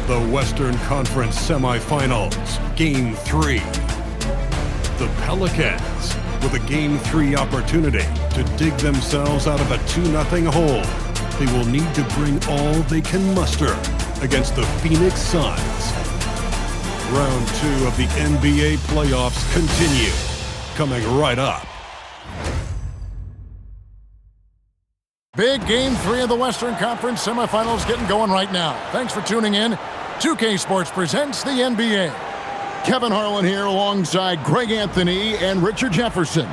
The Western Conference Semifinals, Game 3. The Pelicans, with a Game 3 opportunity to dig themselves out of a 2-0 hole. They will need to bring all they can muster against the Phoenix Suns. Round 2 of the NBA playoffs continue, coming right up. Big Game 3 of the Western Conference Semifinals getting going right now. Thanks for tuning in. 2K Sports presents the NBA. Kevin Harlan here alongside Greg Anthony and Richard Jefferson.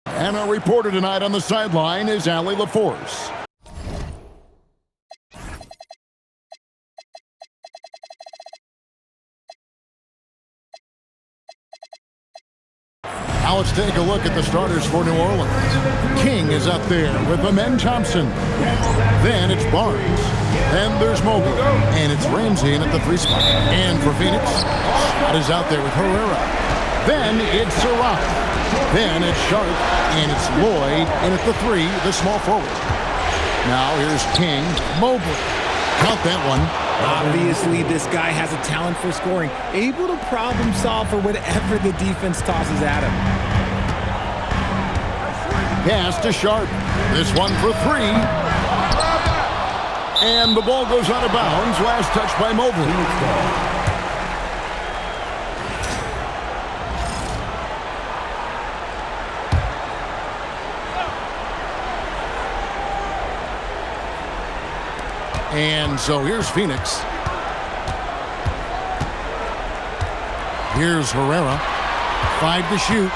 And our reporter tonight on the sideline is Allie LaForce. Now let's take a look at the starters for New Orleans. King is up there with Amen Thompson. Then it's Barnes. Then there's Mobley. And it's Ramsey in at the 3 spot. And for Phoenix, Scott is out there with Herrera. Then it's Sarah. Then it's Sharp, and it's Lloyd, and at the 3, the small forward. Now here's King, Mobley. Count that one. Obviously, this guy has a talent for scoring, able to problem solve for whatever the defense tosses at him. Pass to Sharp. This one for 3. And the ball goes out of bounds. Last touch by Mobley. And so here's Phoenix. Here's Herrera. 5 to shoot.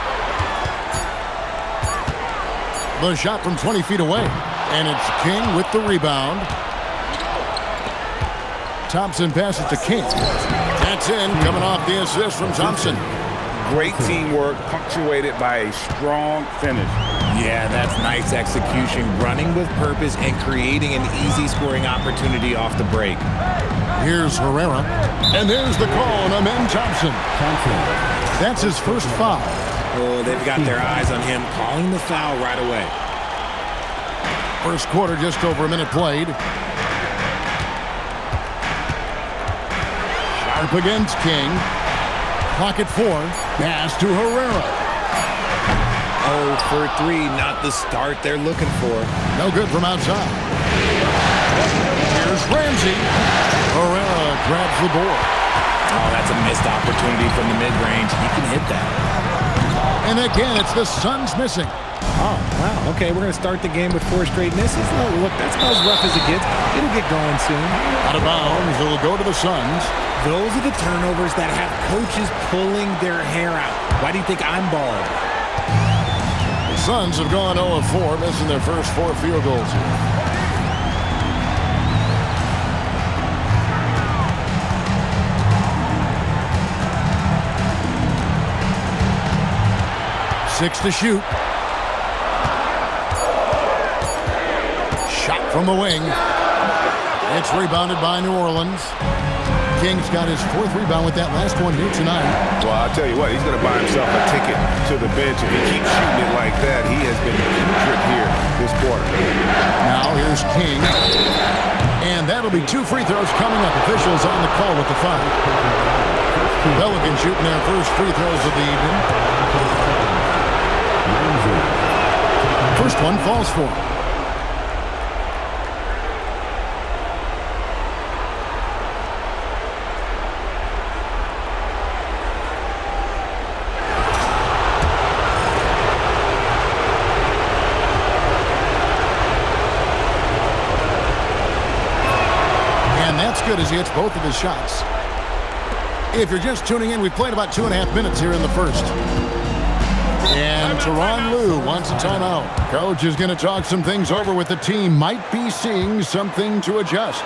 The shot from 20 feet away. And it's King with the rebound. Thompson passes to King. That's in, coming off the assist from Thompson. Great teamwork, punctuated by a strong finish. Yeah, that's nice execution, running with purpose and creating an easy scoring opportunity off the break. Here's Herrera. And there's the call on Amen Thompson. That's his first foul. Oh, they've got their eyes on him, calling the foul right away. First quarter, just over a minute played. Sharp against King. Clock at 4. Pass to Herrera. 0 for 3, not the start they're looking for. No good from outside. Here's Ramsey. Herrera grabs the board. Oh, that's a missed opportunity from the mid-range. He can hit that. And again, it's the Suns missing. Oh, wow. Okay, we're going to start the game with 4 straight misses. Oh, look, that's about as rough as it gets. It'll get going soon. Out of bounds, it'll go to the Suns. Those are the turnovers that have coaches pulling their hair out. Why do you think I'm bald? The Suns have gone 0 of 4, missing their first 4 field goals here. Six to shoot. Shot from the wing. It's rebounded by New Orleans. King's got his 4th rebound with that last one here tonight. Well, I'll tell you what, he's going to buy himself a ticket to the bench. If he keeps shooting it like that, he has been putrid here this quarter. Now here's King. And that'll be 2 free throws coming up. Officials on the call with the foul. Pelicans shooting their first free throws of the evening. First one falls for him. Good as he hits both of his shots. If you're just tuning in, we played about 2.5 minutes here in the first. And Tyronn Lue wants a timeout. Coach is going to talk some things over with the team. Might be seeing something to adjust.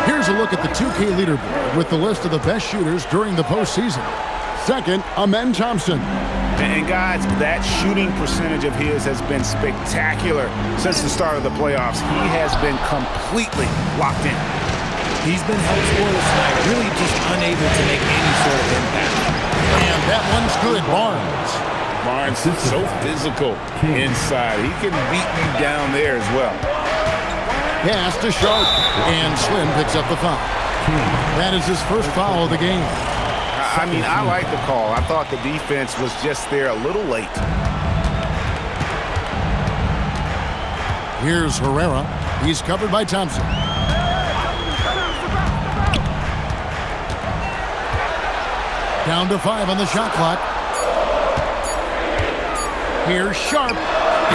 Here's a look look at the 2K leaderboard with the list of the best shooters during the postseason. Second, Amen Thompson. And guys, that shooting percentage of his has been spectacular since the start of the playoffs. He has been completely locked in. He's been held scoreless tonight, really just unable to make any sort of impact. And that one's good, Barnes. Barnes is so physical inside. He can beat you down there as well. Pass to Sharp, and Slim picks up the foul. That is his first foul of the game. I mean, I like the call. I thought the defense was just there a little late. Here's Herrera. He's covered by Thompson. Down to 5 on the shot clock. Here's Sharp.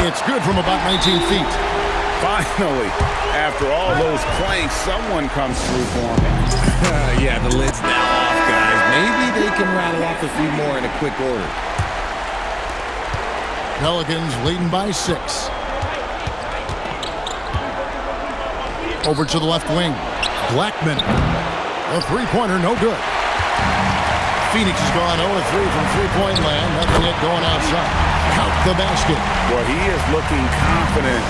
It's good from about 19 feet. Finally, after all those planks, someone comes through for him. Yeah, the lid's now off, guys. Maybe they can rattle off a few more in a quick order. Pelicans leading by 6. Over to the left wing. Blackman. A three-pointer, no good. Phoenix has gone 0-3 from three-point land. Nothing yet going outside. Count the basket. Well, he is looking confident.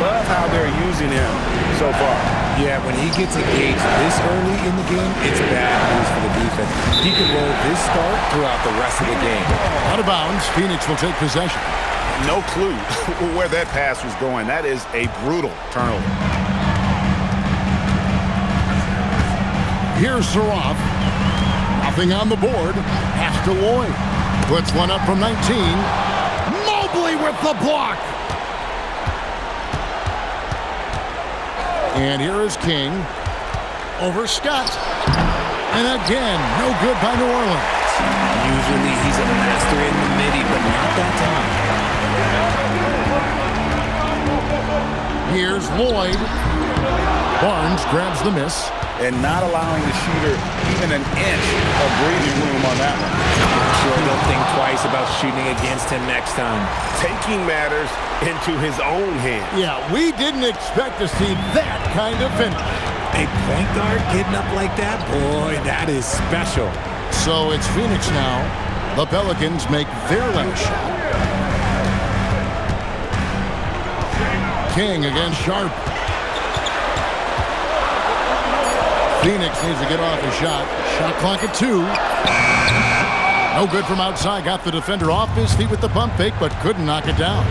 Love how they're using him so far. Yeah, when he gets engaged this early in the game, it's bad news for the defense. He can roll this start throughout the rest of the game. Out of bounds, Phoenix will take possession. No clue where that pass was going. That is a brutal turnover. Here's Saroff. Nothing on the board. Pass to Lloyd. Puts one up from 19. Mobley with the block. And here is King. Over Scott. And again, no good by New Orleans. Usually he's a master in the midi, but not that time. Here's Lloyd. Barnes grabs the miss. And not allowing the shooter even an inch of breathing room on that one. I'm sure they'll think twice about shooting against him next time. Taking matters into his own hands. Yeah, we didn't expect to see that kind of finish. A point guard getting up like that? Boy, that is special. So it's Phoenix now. The Pelicans make their last shot. King against Sharp. Phoenix needs to get off his shot. Shot clock at 2. No good from outside. Got the defender off his feet with the pump fake, but couldn't knock it down.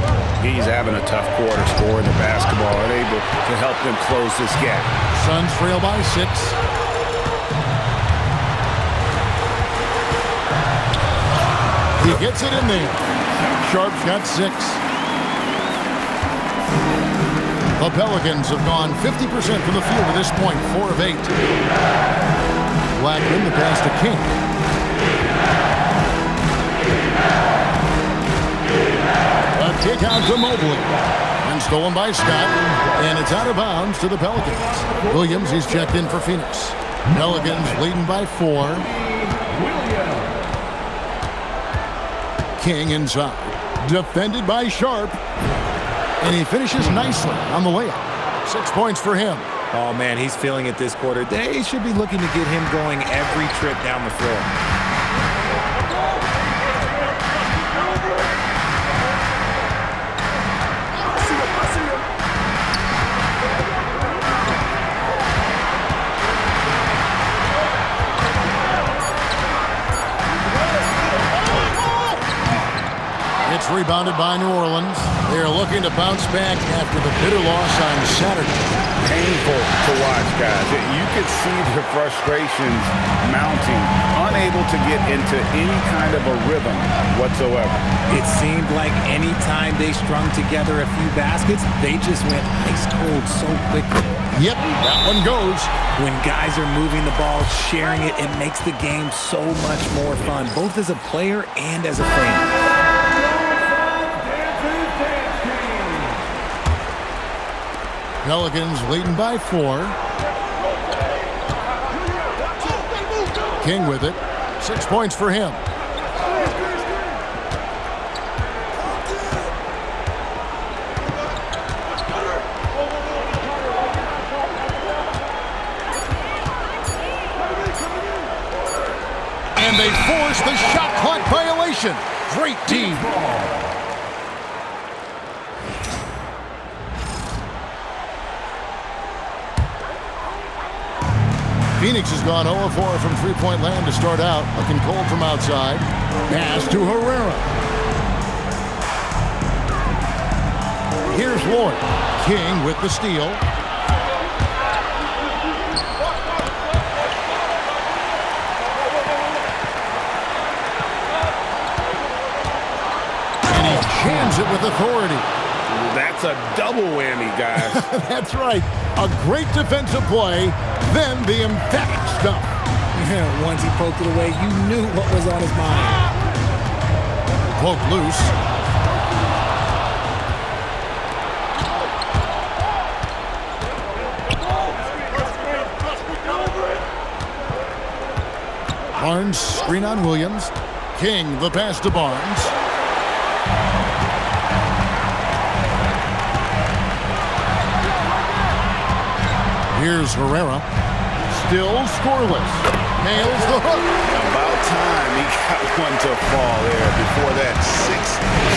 He's having a tough quarter scoring the basketball and able to help them close this gap. Suns trail by 6. He gets it in there. Sharp's got 6. The Pelicans have gone 50% from the field at this point, 4 of 8. Blackman, the pass to King. A kick out to Mobley. And stolen by Scott. And it's out of bounds to the Pelicans. Williams, he's checked in for Phoenix. Pelicans leading by 4. King inside. Defended by Sharp. And he finishes nicely on the layup. 6 points for him. Oh, man, he's feeling it this quarter. They should be looking to get him going every trip down the floor. It's rebounded by New Orleans. They're looking to bounce back after the bitter loss on Saturday. Painful to watch, guys. You could see the frustrations mounting, unable to get into any kind of a rhythm whatsoever. It seemed like any time they strung together a few baskets, they just went ice cold so quickly. Yep, that one goes. When guys are moving the ball, sharing it, it makes the game so much more fun, both as a player and as a fan. Pelicans leading by 4. King with it. 6 points for him. And they force the shot clock violation. Great team. Phoenix has gone 0-4 from three-point land to start out. Looking cold from outside. Pass to Herrera. Here's Lloyd. King with the steal. And he jams it with authority. That's a double whammy, guys. That's right. A great defensive play, then the emphatic stuff. Yeah, once he poked it away, you knew what was on his mind. Poke loose. Barnes, screen on Williams. King, the pass to Barnes. Here's Herrera. Still scoreless. Nails the hook. About time he got one to fall there before that 6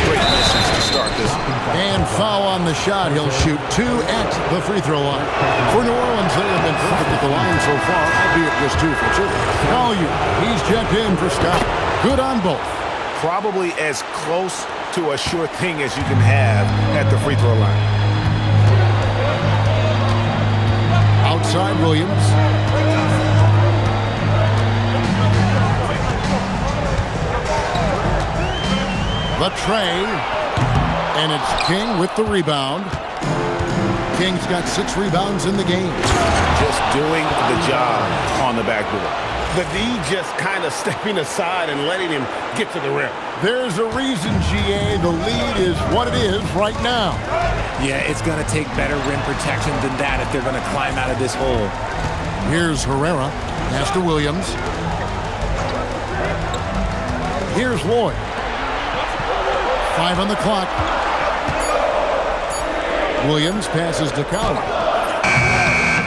straight misses to start this one. And foul on the shot. He'll shoot 2 at the free throw line. For New Orleans, they have been perfect at the line so far, albeit just 2 for 2. Collier, he's checked in for Scott. Good on both. Probably as close to a sure thing as you can have at the free throw line. Outside Williams. The tray. And it's King with the rebound. King's got 6 rebounds in the game. Just doing the job on the backboard. The D just kind of stepping aside and letting him get to the rim. There's a reason, GA. The lead is what it is right now. Yeah, it's going to take better rim protection than that if they're going to climb out of this hole. Here's Herrera. Pass to Williams. Here's Lloyd. 5 on the clock. Williams passes to Collier.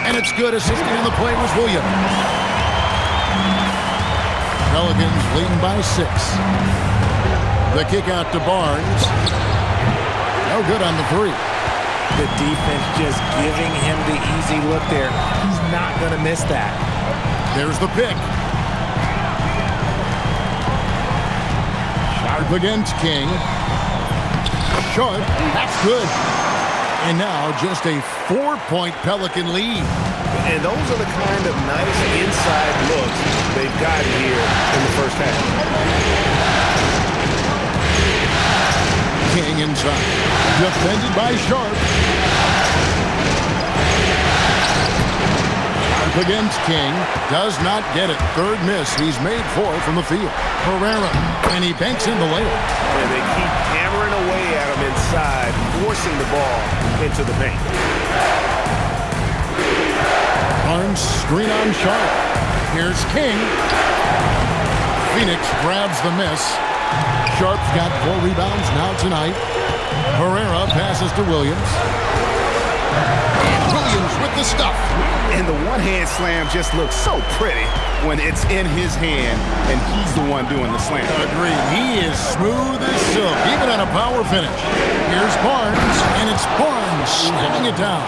And it's good. Assisting on the play was Williams. Pelicans leading by 6. The kick out to Barnes. No good on the 3. The defense just giving him the easy look there. He's not going to miss that. There's the pick. Sharp against King. Sharp. That's good. And now just a 4-point Pelican lead. And those are the kind of nice inside looks they've gotten here in the first half. King inside. Defended by Sharp. Sharp against King. Does not get it. Third miss. He's made 4 from the field. Herrera. And he banks in the layup. And they keep hammering away at him inside, forcing the ball into the paint. Barnes screen on Sharp. Here's King. Phoenix grabs the miss. Sharp's got 4 rebounds now tonight. Herrera passes to Williams. And Williams with the stuff. And the one-hand slam just looks so pretty when it's in his hand and he's the one doing the slam. Agreed. He is smooth as silk, even on a power finish. Here's Barnes, and it's Barnes slamming it down.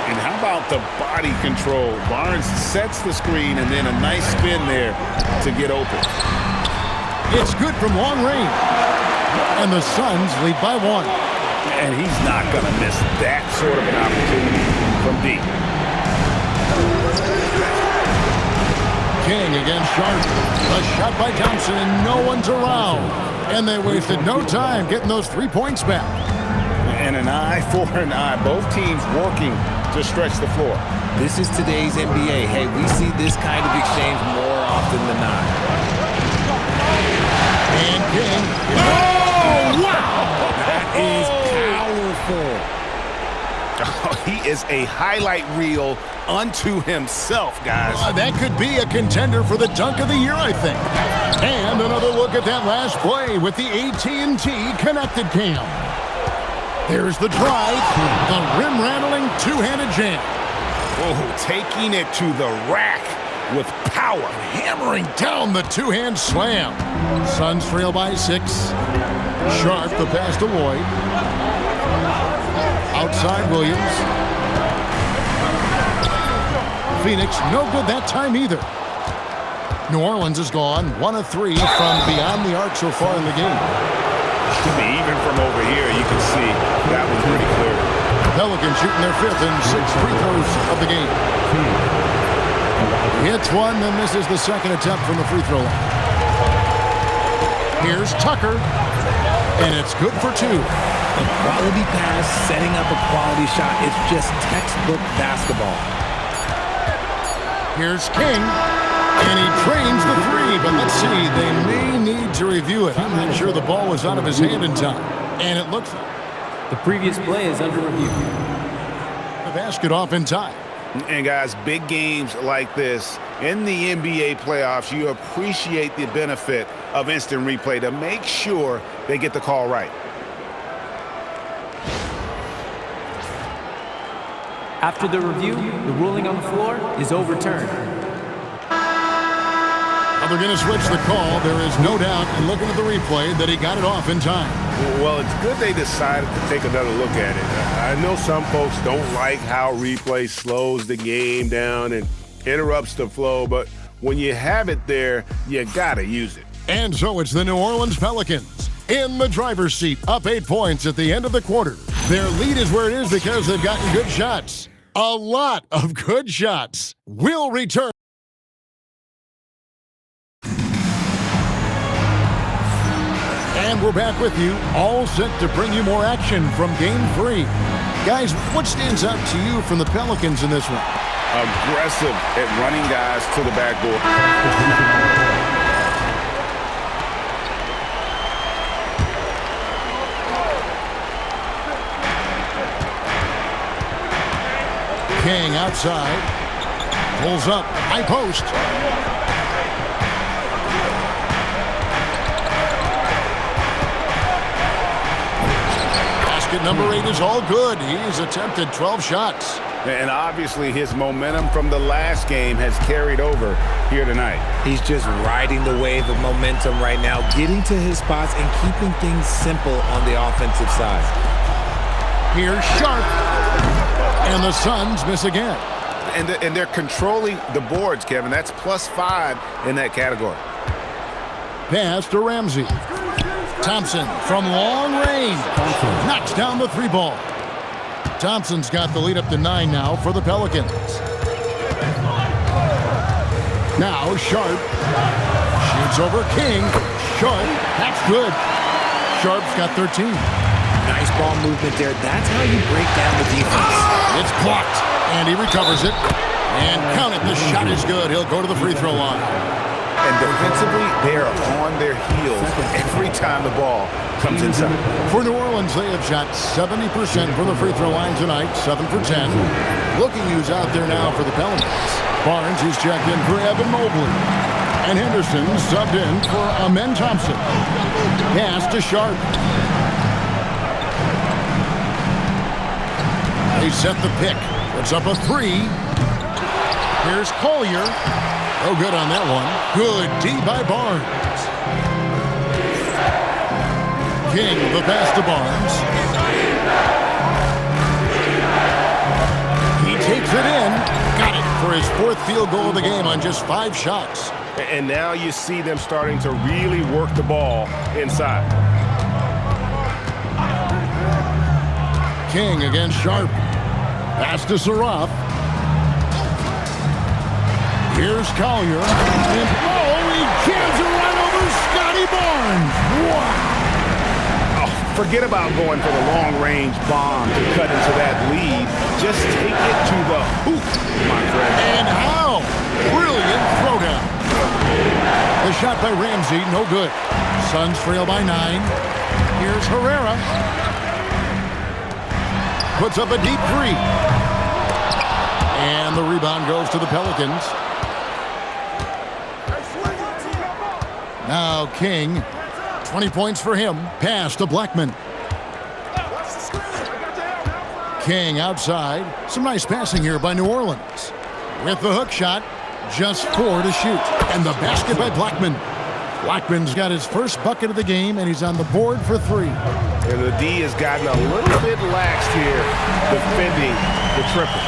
And how about the body control? Barnes sets the screen and then a nice spin there to get open. It's good from long range. And the Suns lead by 1. And he's not going to miss that sort of an opportunity from deep. King against Sharp. A shot by Thompson, and no one's around. And they wasted no time getting those 3 points back. And an eye for an eye. Both teams working to stretch the floor. This is today's NBA. Hey, we see this kind of exchange more often than not. And King. Oh, wow! That is powerful. Oh, he is a highlight reel unto himself, guys. That could be a contender for the dunk of the year, I think. And another look at that last play with the AT&T connected cam. There's the drive, the rim-rattling two-handed jam. Oh, taking it to the rack with power. Hammering down the two-hand slam. Suns trail by 6. Sharp, the pass to Lloyd. Outside Williams. Phoenix, no good that time either. New Orleans is gone 1 of 3 from beyond the arc so far in the game. To me, even from over here, you can see that was pretty clear. Pelicans shooting their 5th and 6th free throws of the game. Hits one, and misses the second attempt from the free throw line. Here's Tucker, and it's good for 2. A quality pass, setting up a quality shot. It's just textbook basketball. Here's King, and he drains the 3, but let's see, they may need to review it. I'm not sure the ball was out of his hand in time, and it looks like the previous play is under review. The basket off in time. And guys, big games like this in the NBA playoffs, you appreciate the benefit of instant replay to make sure they get the call right. After the review, the ruling on the floor is overturned. They're going to switch the call. There is no doubt in looking at the replay that he got it off in time. Well, it's good they decided to take another look at it. I know some folks don't like how replay slows the game down and interrupts the flow, but when you have it there, you got to use it. And so it's the New Orleans Pelicans in the driver's seat, up 8 points at the end of the quarter. Their lead is where it is because they've gotten good shots. A lot of good shots. We'll return. And we're back with you, all set to bring you more action from Game 3. Guys, what stands out to you from the Pelicans in this one? Aggressive at running guys to the backboard. King outside. Pulls up. High post. Basket number 8 is all good. He's attempted 12 shots. And obviously his momentum from the last game has carried over here tonight. He's just riding the wave of momentum right now, getting to his spots and keeping things simple on the offensive side. Here's Sharp. And the Suns miss again. And they're controlling the boards, Kevin. That's +5 in that category. Pass to Ramsey. Thompson from long range. Knocks down the 3 ball. Thompson's got the lead up to 9 now for the Pelicans. Now Sharp. Shoots over King. Sharp. That's good. Sharp's got 13. Nice ball movement there. That's how you break down the defense. It's blocked, and he recovers it. And count it, the shot is good. He'll go to the free throw line. And defensively, they are on their heels every time the ball comes inside. For New Orleans, they have shot 70% from the free throw line tonight, 7 for 10. Looking who's out there now for the Pelicans. Barnes, who's checked in for Evan Mobley. And Henderson subbed in for Amen Thompson. Pass to Sharp. They set the pick. Puts up a 3. Here's Collier. Oh, good on that one. Good D by Barnes. King, the pass to Barnes. He takes it in. Got it for his 4th field goal of the game on just 5 shots. And now you see them starting to really work the ball inside. King against Sharp. Pass to Saraf. Here's Collier. And he jams it right over Scotty Barnes. Wow. Oh, forget about going for the long-range bomb to cut into that lead. Just take it to the hoop, my friend. And how? Brilliant throwdown. The shot by Ramsey, no good. Suns trail by 9. Here's Herrera. Puts up a deep 3. And the rebound goes to the Pelicans. Now King, 20 points for him. Pass to Blackman. King outside. Some nice passing here by New Orleans. With the hook shot. Just 4 to shoot. And the basket by Blackman. Blackman's got his first bucket of the game, and he's on the board for 3. And the D has gotten a little bit lax here defending the triple.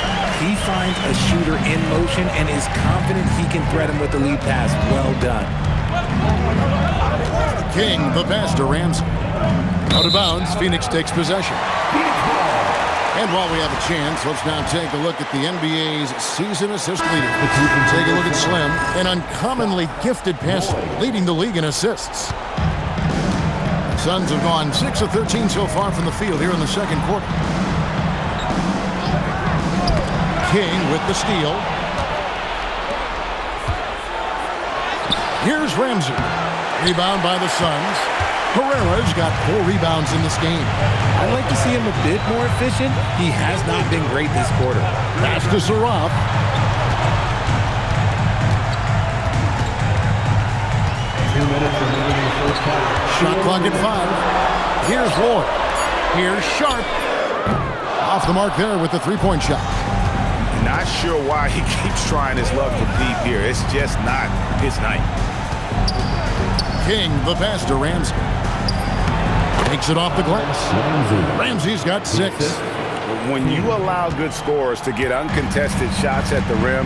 He finds a shooter in motion and is confident he can threat him with the lead pass. Well done. King, the pass to Ramsey. Out of bounds, Phoenix takes possession. And while we have a chance, let's now take a look at the NBA's season assist leader. Take a look at Slim, an uncommonly gifted passer, leading the league in assists. Suns have gone 6 of 13 so far from the field here in the second quarter. King with the steal. Here's Ramsey. Rebound by the Suns. Herrera's got 4 rebounds in this game. I'd like to see him a bit more efficient. He has not been great this quarter. Pass to Saraf. Shot clock at 5. Here's Ward. Here's Sharp. Off the mark there with the three-point shot. Not sure why he keeps trying his luck from deep here. It's just not his night. King, the pass to Ramsey. Takes it off the glass. Ramsey's got 6. When you allow good scorers to get uncontested shots at the rim,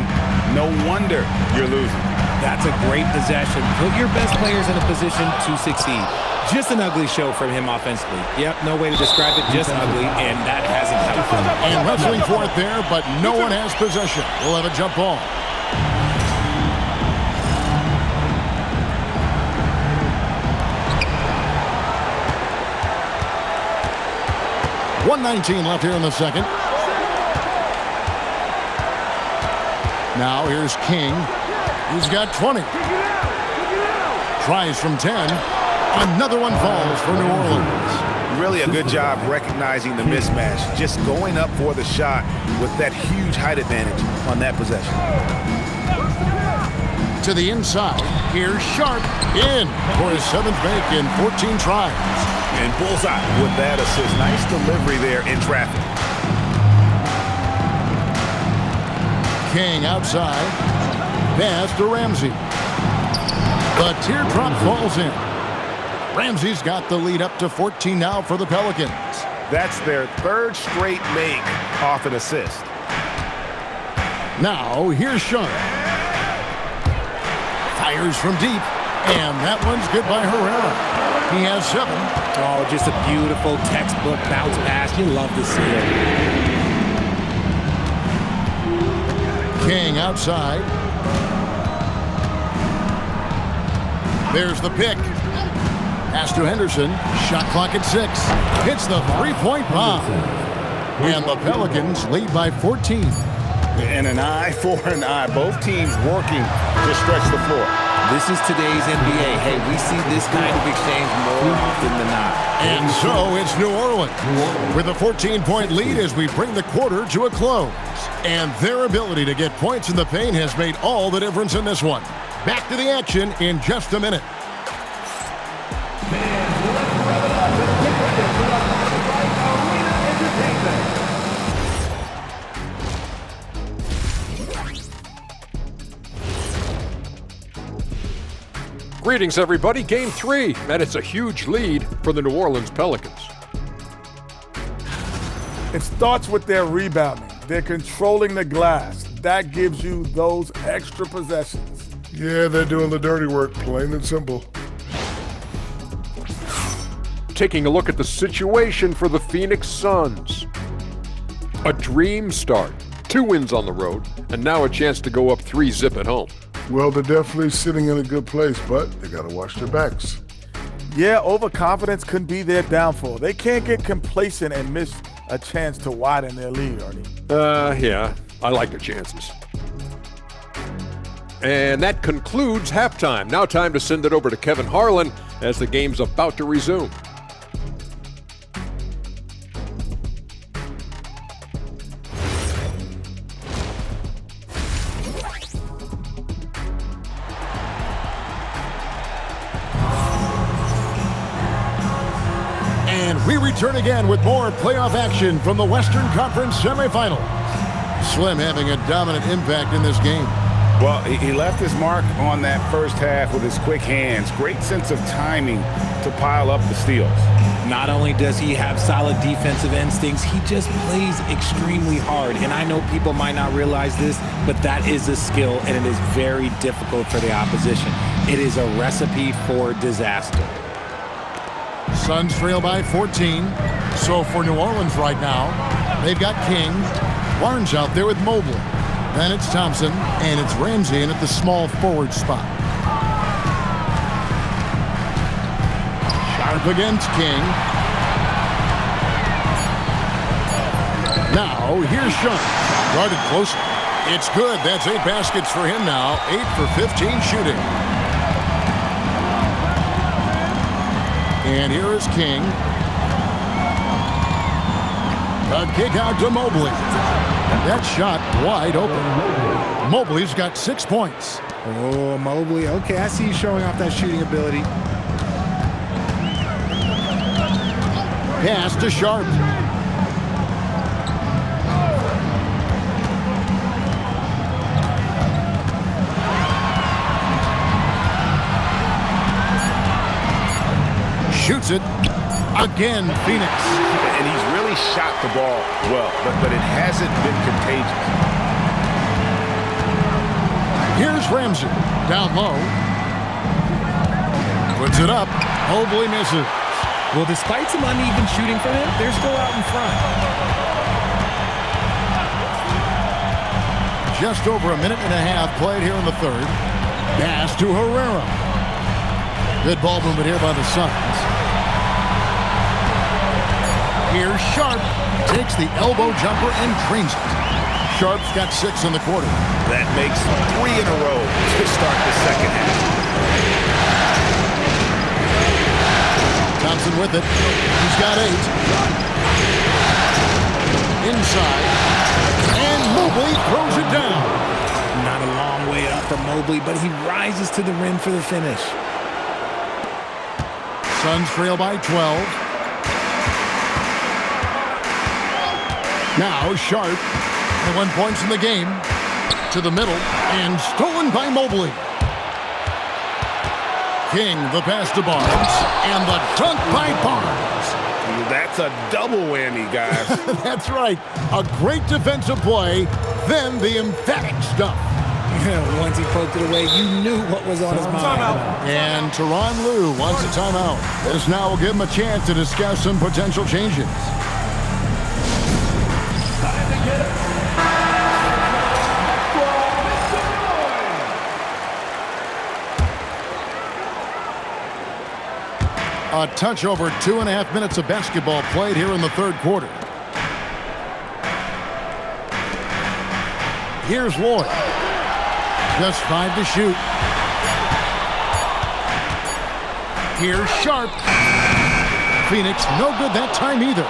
no wonder you're losing. That's a great possession. Put your best players in a position to succeed. Just an ugly show from him offensively. Yep, no way to describe it, just ugly, and that hasn't helped him. And wrestling for it there, but no one has possession. We'll have a jump ball. .119 left here in the second. Now here's King. He's got 20. Tries from 10. Another one falls for New Orleans. Really a good job recognizing the mismatch. Just going up for the shot with that huge height advantage on that possession. To the inside. Here's Sharp in for his 7th make in 14 tries. And bullseye with that assist. Nice delivery there in traffic. King outside. Pass to Ramsey. The teardrop falls in. Ramsey's got the lead up to 14 now for the Pelicans. That's their 3rd straight make off an assist. Now here's Sharp. Fires from deep. And that one's good by Herrera. He has 7. Oh, just a beautiful textbook bounce pass. You love to see it. King outside. There's the pick. Pass to Henderson. Shot clock at 6. Hits the three-point bomb. And the Pelicans lead by 14. And an eye for an eye. Both teams working to stretch the floor. This is today's NBA. Hey, we see this kind of exchange more often than not. And so it's New Orleans with a 14-point lead as we bring the quarter to a close. And their ability to get points in the paint has made all the difference in this one. Back to the action in just a minute. Greetings, everybody. Game 3, and it's a huge lead for the New Orleans Pelicans. It starts with their rebounding. They're controlling the glass. That gives you those extra possessions. Yeah, they're doing the dirty work, plain and simple. Taking a look at the situation for the Phoenix Suns. A dream start. 2 wins on the road, and now a chance to go up 3-zip at home. Well, they're definitely sitting in a good place, but they got to watch their backs. Yeah, overconfidence could be their downfall. They can't get complacent and miss a chance to widen their lead, Arnie. Yeah, I like the chances. And that concludes halftime. Now time to send it over to Kevin Harlan as the game's about to resume. We return again with more playoff action from the Western Conference semifinals. Slim having a dominant impact in this game. Well, he left his mark on that first half with his quick hands. Great sense of timing to pile up the steals. Not only does he have solid defensive instincts, he just plays extremely hard. And I know people might not realize this, but that is a skill, and it is very difficult for the opposition. It is a recipe for disaster. Suns trail by 14. So for New Orleans right now, they've got King. Barnes out there with Mobley. Then it's Thompson, and it's Ramsey in at the small forward spot. Sharp against King. Now, here's Sharp. Guarded closer. It's good. That's 8 baskets for him now. 8 for 15 shooting. And here is King. A kick out to Mobley. That shot wide open. Mobley's got 6 points. Oh, Mobley. Okay, I see you showing off that shooting ability. Pass to Sharp. Shoots it. Again, Phoenix. And he's really shot the ball well, but it hasn't been contagious. Here's Ramsey. Down low. Puts it up. Mobley misses. Well, despite some uneven shooting from him, they're still out in front. Just over a minute and a half played here in the third. Pass to Herrera. Good ball movement here by the Suns. Here's Sharp. Takes the elbow jumper and drains it. Sharp's got 6 in the quarter. That makes 3 in a row to start the second half. Thompson with it. He's got 8. Inside. And Mobley throws it down. Not a long way up for Mobley, but he rises to the rim for the finish. Suns trail by 12. Now Sharp, 1 points in the game, to the middle, and stolen by Mobley. King, the pass to Barnes, and the dunk by Barnes. That's a double whammy, guys. That's right. A great defensive play, then the emphatic stuff. Once he poked it away, you knew what was on his mind. And Tyronn Lue wants a timeout. This now will give him a chance to discuss some potential changes. A touch over 2.5 minutes of basketball played here in the third quarter. Here's Lloyd. Just 5 to shoot. Here's Sharp. Phoenix, no good that time either.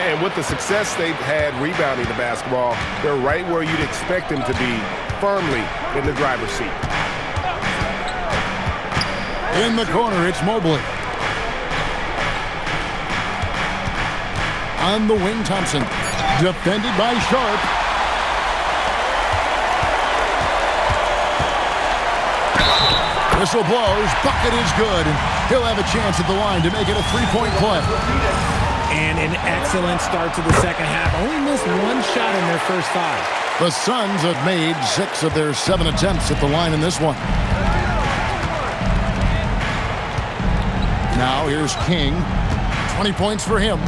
And with the success they've had rebounding the basketball, they're right where you'd expect them to be, firmly in the driver's seat. In the corner, it's Mobley. On the wing, Thompson. Defended by Sharp. Whistle blows. Bucket is good. And he'll have a chance at the line to make it a 3-point play. And an excellent start to the second half. Only missed 1 shot in their first 5. The Suns have made 6 of their 7 attempts at the line in this one. Now here's King. 20 points for him.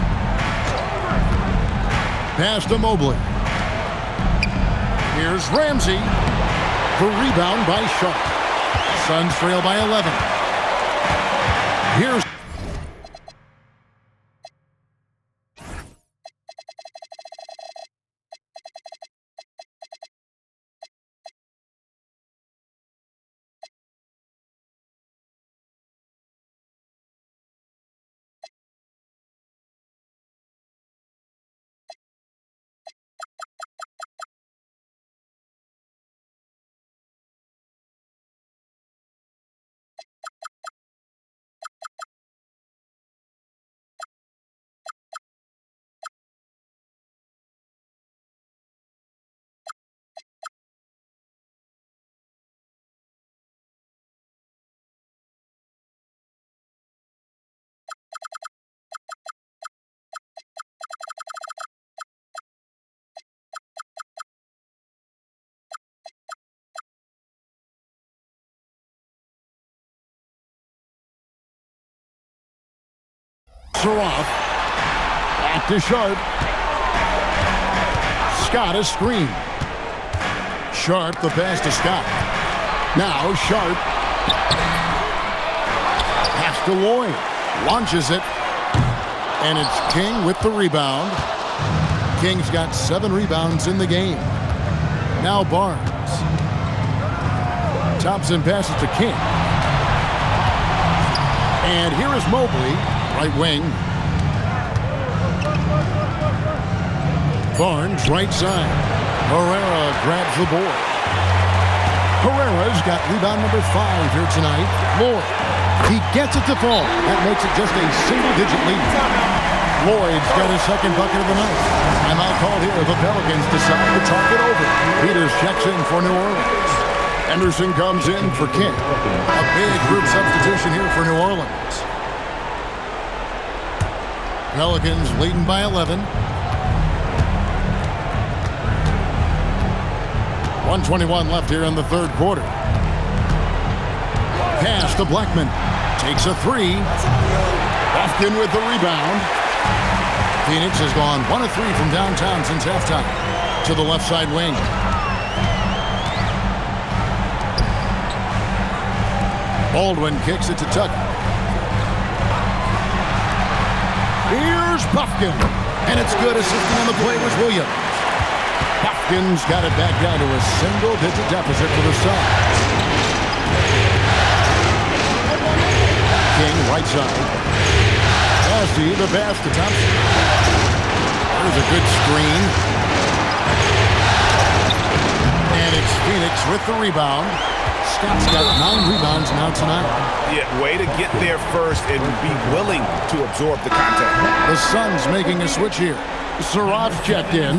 Pass to Mobley. Here's Ramsey. The rebound by Sharp. Suns trail by 11. Here's Saroff. Back to Sharp. Scott a screen. Sharp the pass to Scott. Now Sharp. Pass to Lloyd. Launches it. And it's King with the rebound. King's got 7 rebounds in the game. Now Barnes. Thompson passes to King. And here is Mobley, right wing. Barnes, right side. Herrera grabs the board. Herrera's got rebound number 5 here tonight. Lloyd. He gets it to fall. That makes it just a single-digit lead. Lloyd's got his second bucket of the night. Timeout called here. The Pelicans decide to talk it over. Peters checks in for New Orleans. Henderson comes in for King. A big group substitution here for New Orleans. Pelicans leading by 11. 1:21 left here in the third quarter. Pass to Blackman. Takes a 3. Bofkin with the rebound. Phoenix has gone 1 of 3 from downtown since halftime. To the left side wing. Baldwin kicks it to Tucker. Here's Bofkin. And it's good. Assisting on the play was Williams. Bofkin's got it back down to a single-digit deficit for the Suns. King, right side. Cassie, the pass to Thompson. There's a good screen. And it's Phoenix with the rebound. Scott's got 9 rebounds now tonight. Yeah, way to get there first and be willing to absorb the contact. The Suns making a switch here. Saroff's checked in.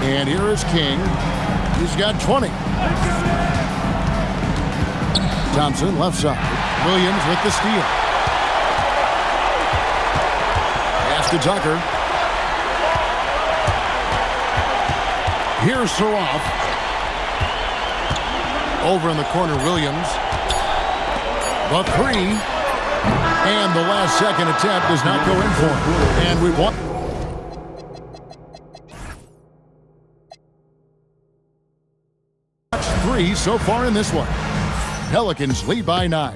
And here is King. He's got 20. Thompson, left side. Williams with the steal. Pass to Tucker. Here's Saroff. Over in the corner, Williams. The 3. And the last second attempt does not go in for him. And we want... 3 so far in this one. Pelicans lead by 9.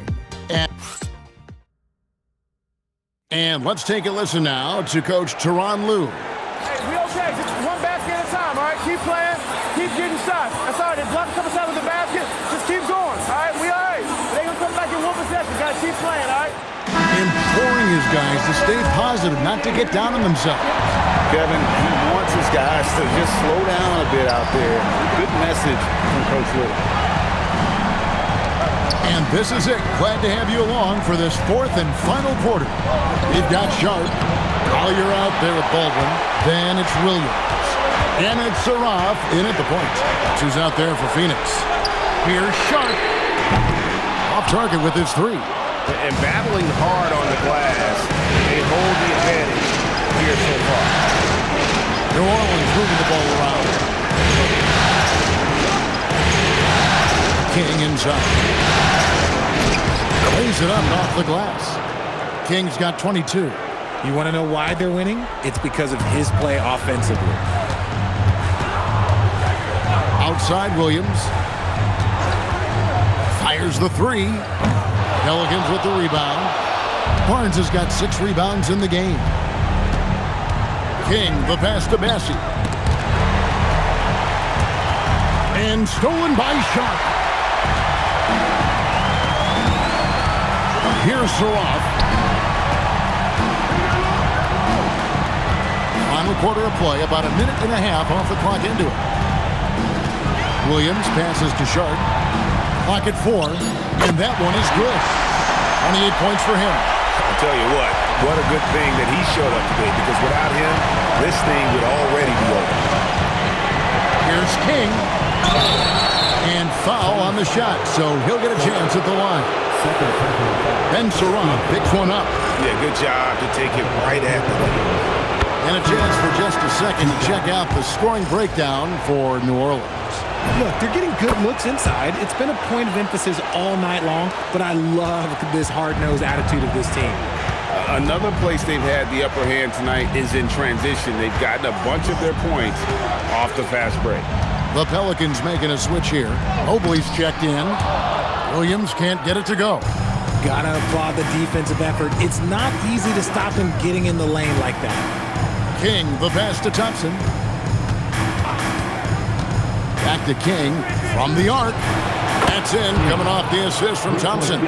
And let's take a listen now to Coach Tyronn Lue. Hey, we okay. Just one basket at a time, all right? Keep playing. Keep getting shots. That's all right. They block a couple shots with the basket. Just keep going, all right? We all right. They going to come back in 1 possession. Got to keep playing, all right? Imploring his guys to stay positive, not to get down on themselves. Kevin, he wants his guys to just slow down a bit out there. Good message from Coach Lue. And this is it. Glad to have you along for this 4th and final quarter. We've got Sharp. Collier out there with Baldwin. Then it's Williams. And it's Saroff in at the point. 2's out there for Phoenix. Here's Sharp. Off target with his 3. And battling hard on the glass, they hold the advantage here so far. New Orleans moving the ball around. King inside. Lays it up off the glass. King's got 22. You want to know why they're winning? It's because of his play offensively. Outside Williams. Fires the 3. Pelicans with the rebound. Barnes has got 6 rebounds in the game. King, the pass to Bassey. And stolen by Sharp. Here's Saroff. Final quarter of play, about a minute and a half off the clock into it. Williams passes to Sharp. Clock at 4, and that one is good. 28 points for him. I'll tell you what a good thing that he showed up today, because without him, this thing would already be over. Here's King. And foul on the shot, so he'll get a chance at the line. Ben Saroff picks one up. Yeah, good job to take it right at the line. And a chance for just a second to check out the scoring breakdown for New Orleans. Look, they're getting good looks inside. It's been a point of emphasis all night long, but I love this hard-nosed attitude of this team. Another place they've had the upper hand tonight is in transition. They've gotten a bunch of their points off the fast break. The Pelicans making a switch here. Mobley's checked in. Williams can't get it to go. Gotta applaud the defensive effort. It's not easy to stop him getting in the lane like that. King, the pass to Thompson. Back to King from the arc. That's in, coming off the assist from Thompson.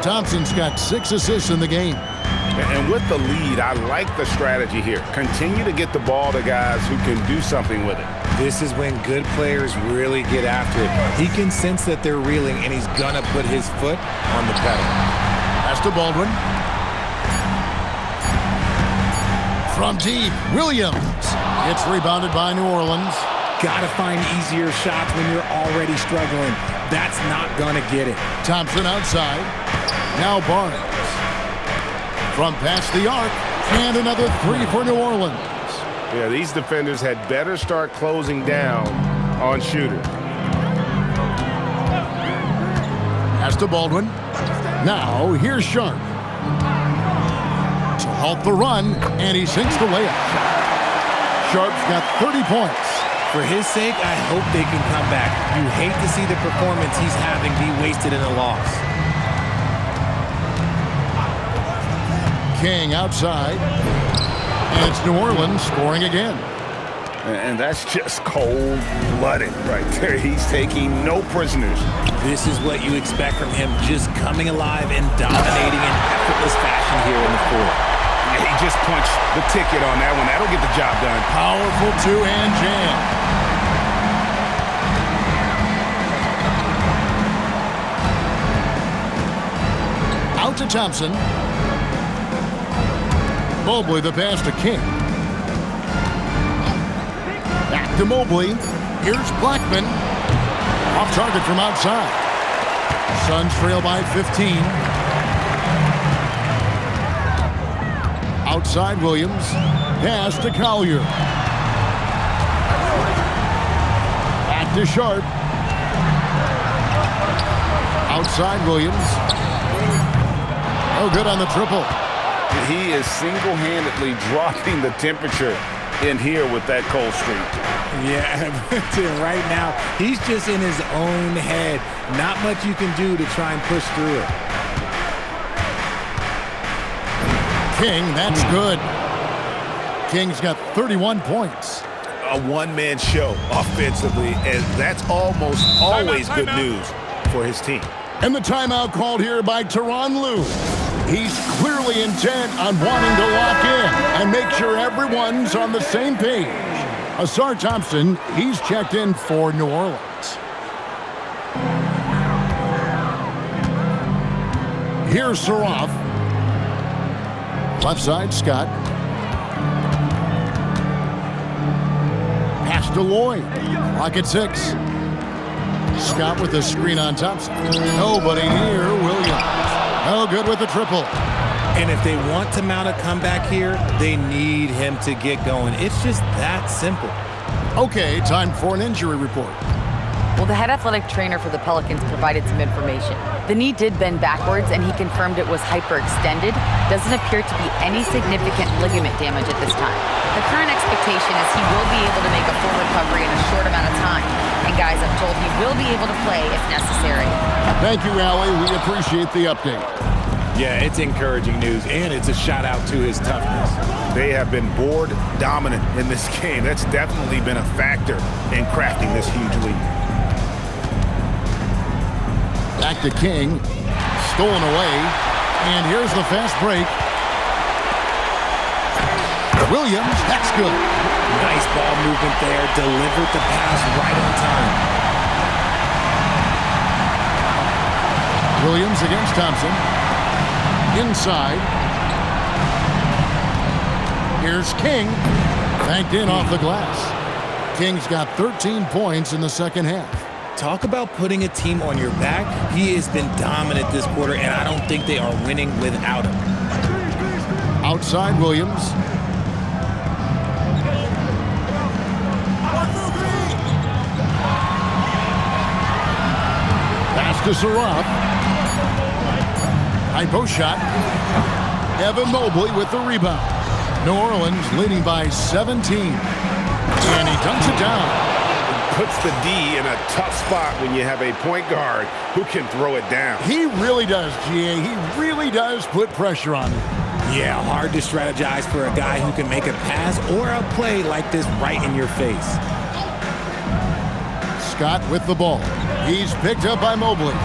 Thompson's got 6 assists in the game. And with the lead, I like the strategy here. Continue to get the ball to guys who can do something with it. This is when good players really get after it. He can sense that they're reeling, and he's gonna put his foot on the pedal. Pass to Baldwin. From deep, Williams. It's rebounded by New Orleans. Gotta find easier shots when you're already struggling. That's not gonna get it. Thompson outside. Now Barnes. From past the arc, and another 3 for New Orleans. Yeah, these defenders had better start closing down on shooters. Pass to Baldwin. Now here's Sharp. To halt the run, and he sinks the layup. Sharp's got 30 points. For his sake, I hope they can come back. You hate to see the performance he's having be wasted in a loss. King outside. And it's New Orleans scoring again. And that's just cold-blooded right there. He's taking no prisoners. This is what you expect from him, just coming alive and dominating in effortless fashion here in the fourth. He just punched the ticket on that one. That'll get the job done. Powerful two-hand jam. Out to Thompson. Mobley the pass to King. Back to Mobley. Here's Blackman. Off target from outside. Suns trail by 15. Outside Williams. Pass to Collier. Back to Sharp. Outside Williams. Oh, good on the triple. He is single-handedly dropping the temperature in here with that cold streak. Yeah, right now, he's just in his own head. Not much you can do to try and push through it. King, that's good. King's got 31 points. A one-man show offensively, and that's almost always good news for his team. And the timeout called here by Tyronn Lue. He's clearly intent on wanting to lock in and make sure everyone's on the same page. Asar Thompson, he's checked in for New Orleans. Here's Saroff. Left side, Scott. Pass to Lloyd. Clock at 6. Scott with the screen on Thompson. Nobody near Williams. Oh, good with the triple. And if they want to mount a comeback here, they need him to get going. It's just that simple. Okay, time for an injury report. Well, the head athletic trainer for the Pelicans provided some information. The knee did bend backwards, and he confirmed it was hyperextended. Doesn't appear to be any significant ligament damage at this time. The current expectation is he will be able to make a full recovery in a short amount of time. And guys, I'm told he will be able to play if necessary. Thank you, Allie. We appreciate the update. Yeah, it's encouraging news, and it's a shout out to his toughness. They have been board dominant in this game. That's definitely been a factor in crafting this huge lead. Back to King. Stolen away. And here's the fast break. Williams, that's good. Nice ball movement there. Delivered the pass right on time. Williams against Thompson. Inside. Here's King. Banked in off the glass. King's got 13 points in the second half. Talk about putting a team on your back. He has been dominant this quarter, and I don't think they are winning without him. Outside Williams. to Surratt. High post shot. Evan Mobley with the rebound. New Orleans leading by 17. And he dunks it down. Puts the D in a tough spot when you have a point guard who can throw it down. He really does, GA. He really does put pressure on him. Yeah, hard to strategize for a guy who can make a pass or a play like this right in your face. Scott with the ball. He's picked up by Mobley.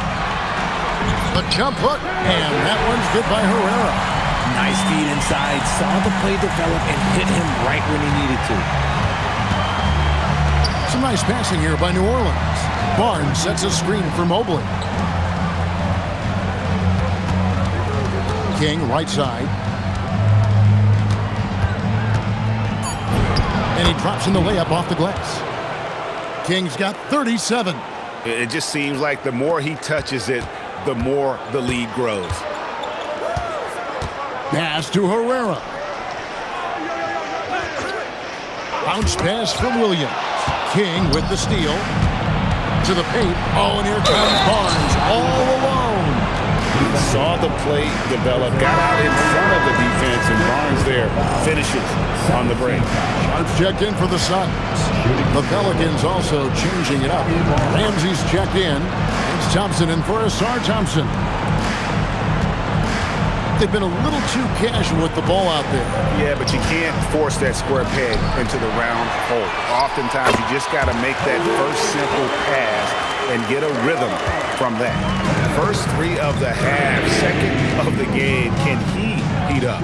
A jump hook, and that one's good by Herrera. Nice feed inside, saw the play develop and hit him right when he needed to. Some nice passing here by New Orleans. Barnes sets a screen for Mobley. King right side. And he drops in the layup off the glass. King's got 37. It just seems like the more he touches it, the more the lead grows. Pass to Herrera. Bounce pass from Williams. King with the steal. To the paint. Oh, and here comes Barnes all alone. Saw the play develop, got out in front of the defense, and Barnes there finishes on the break. Sharp checked in for the Suns. The Pelicans also changing it up. Ramsey's checked in. It's Thompson in for Asar Thompson. They've been a little too casual with the ball out there. Yeah, but you can't force that square peg into the round hole. Oftentimes, you just got to make that first simple pass and get a rhythm from that. First three of the half, second of the game. Can he heat up?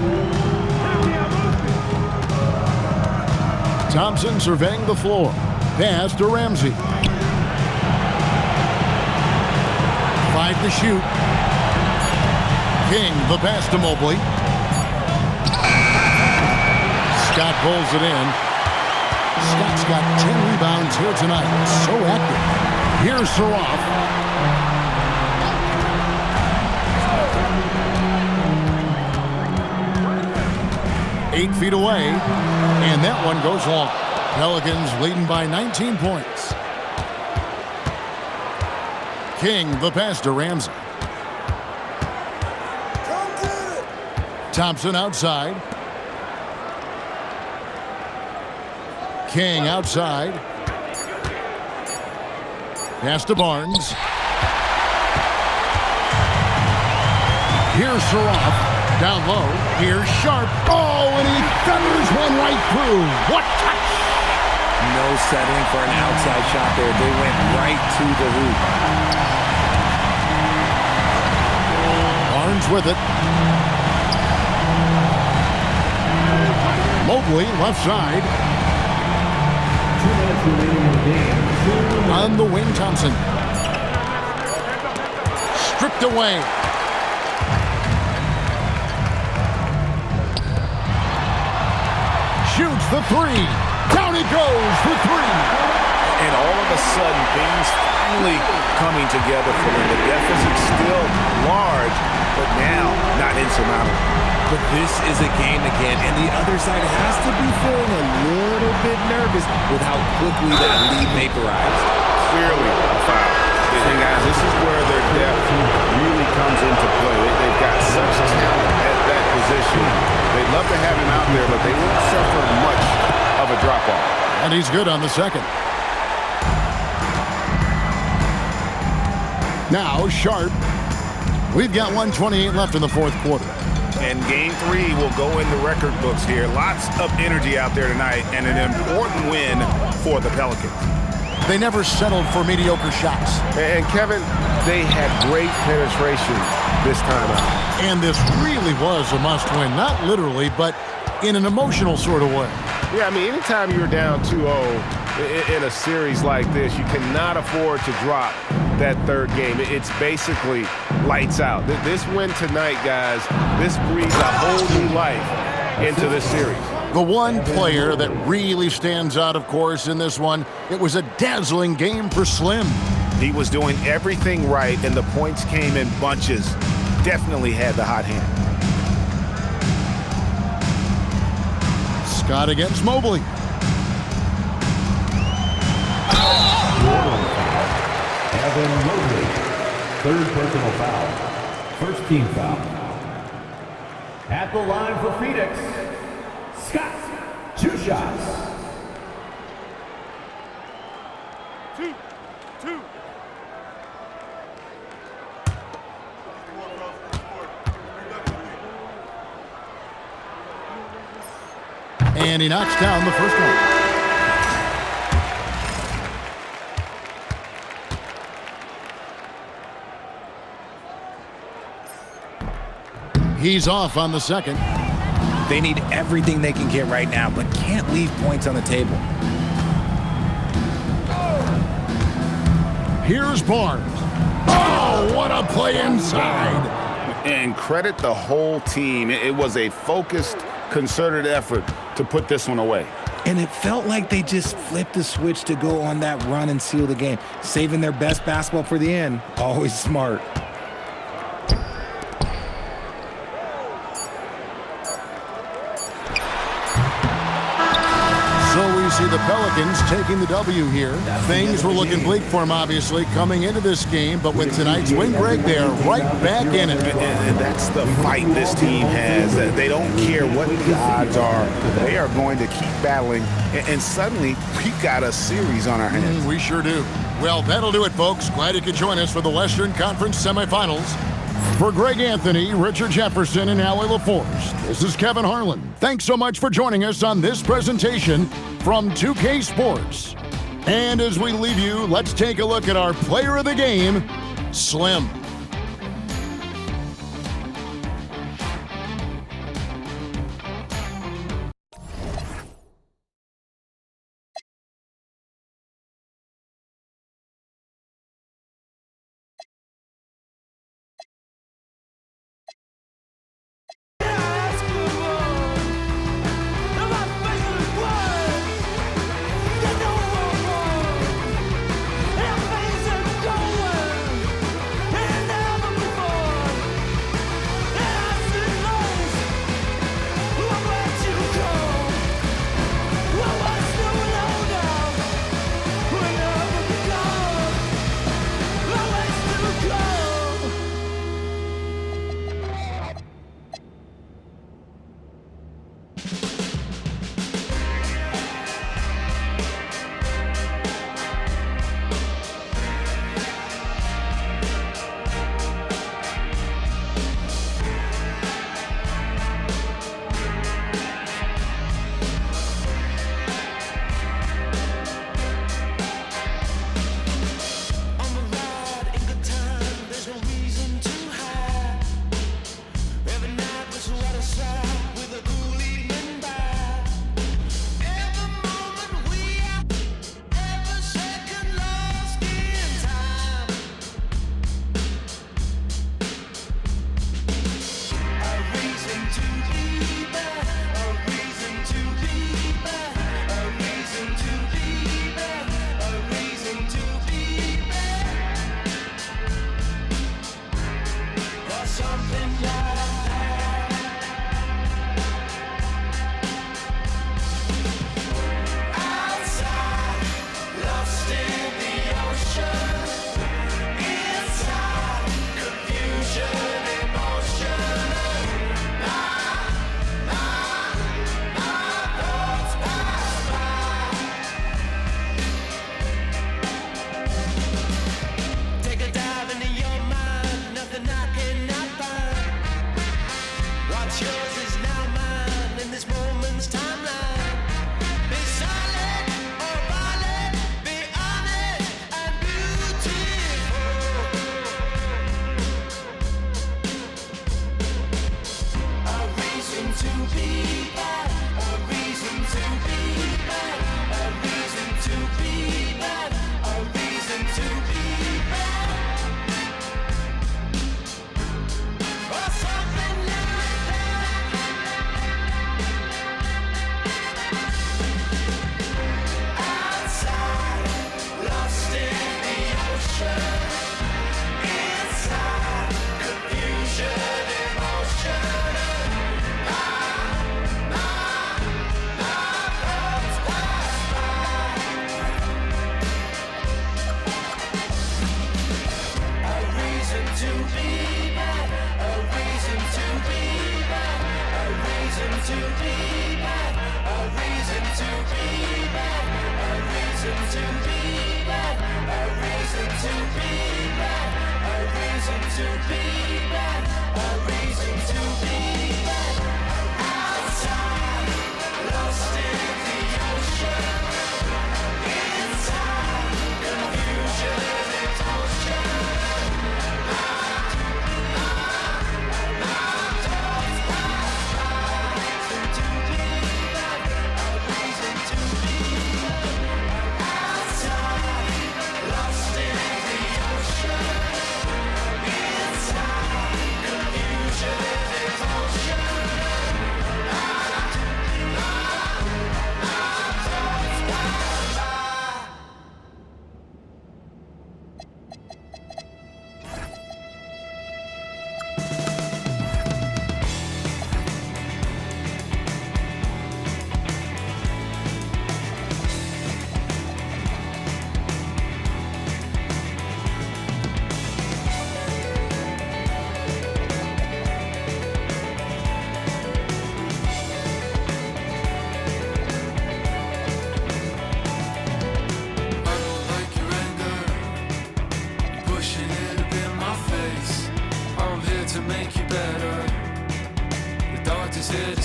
Thompson surveying the floor. Pass to Ramsey. 5 to shoot. King, the pass to Mobley. Scott pulls it in. Scott's got 10 rebounds here tonight. So active. Here's Surratt. Eight feet away, and that one goes long. Pelicans leading by 19 points. King, the pass to Ramsey. Thompson outside. King outside. Pass to Barnes. Here's Surratt. Down low. Here's Sharp. Oh, and he thunders one right through. What touch! No settling for an outside shot there. They went right to the hoop. Barnes with it. Mobley, left side. On the wing, Thompson. Stripped away. Shoots the three. Down it goes for three. And all of a sudden, things finally coming together for them. The deficit's still large, but now not insurmountable. But this is a game again, and the other side has to be feeling a little bit nervous with how quickly that lead vaporized. Clearly a foul. And guys, this is where their depth really comes into play. They've got such talent at that position. They'd love to have him out there, but they won't suffer much of a drop-off. And he's good on the second. Now, Sharp. We've got 1:28 left in the fourth quarter. And game 3 will go in the record books here. Lots of energy out there tonight, and an important win for the Pelicans. They never settled for mediocre shots. And Kevin, they had great penetration this time out. And this really was a must-win. Not literally, but in an emotional sort of way. Yeah, I mean, anytime you're down 2-0 in a series like this, you cannot afford to drop that third game. It's basically lights out. This win tonight, guys, this breathes a whole new life into this series. The one player that really stands out, of course, in this one, it was a dazzling game for Slim. He was doing everything right, and the points came in bunches. Definitely had the hot hand. Scott against Mobley. third personal foul. First team foul. At the line for Phoenix, Scott, 2 shots. 2. And he knocks down the first one. He's off on the second. They need everything they can get right now, but can't leave points on the table. Here's Barnes. Oh, what a play inside. And credit the whole team. It was a focused, concerted effort to put this one away. And it felt like they just flipped the switch to go on that run and seal the game. Saving their best basketball for the end. Always smart. So we see the Pelicans taking the W here. Things were looking bleak for them, obviously, coming into this game. But with tonight's win, Greg, they are right back in it. And that's the fight this team has. They don't care what the odds are. They are going to keep battling. And suddenly, we've got a series on our hands. We sure do. Well, that'll do it, folks. Glad you could join us for the Western Conference semifinals. For Greg Anthony, Richard Jefferson, and Allie LaForce, this is Kevin Harlan. Thanks so much for joining us on this presentation from 2K Sports. And as we leave you, let's take a look at our player of the game, Slim.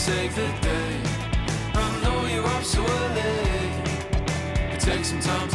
save the day. I know you're up so early. It takes some time to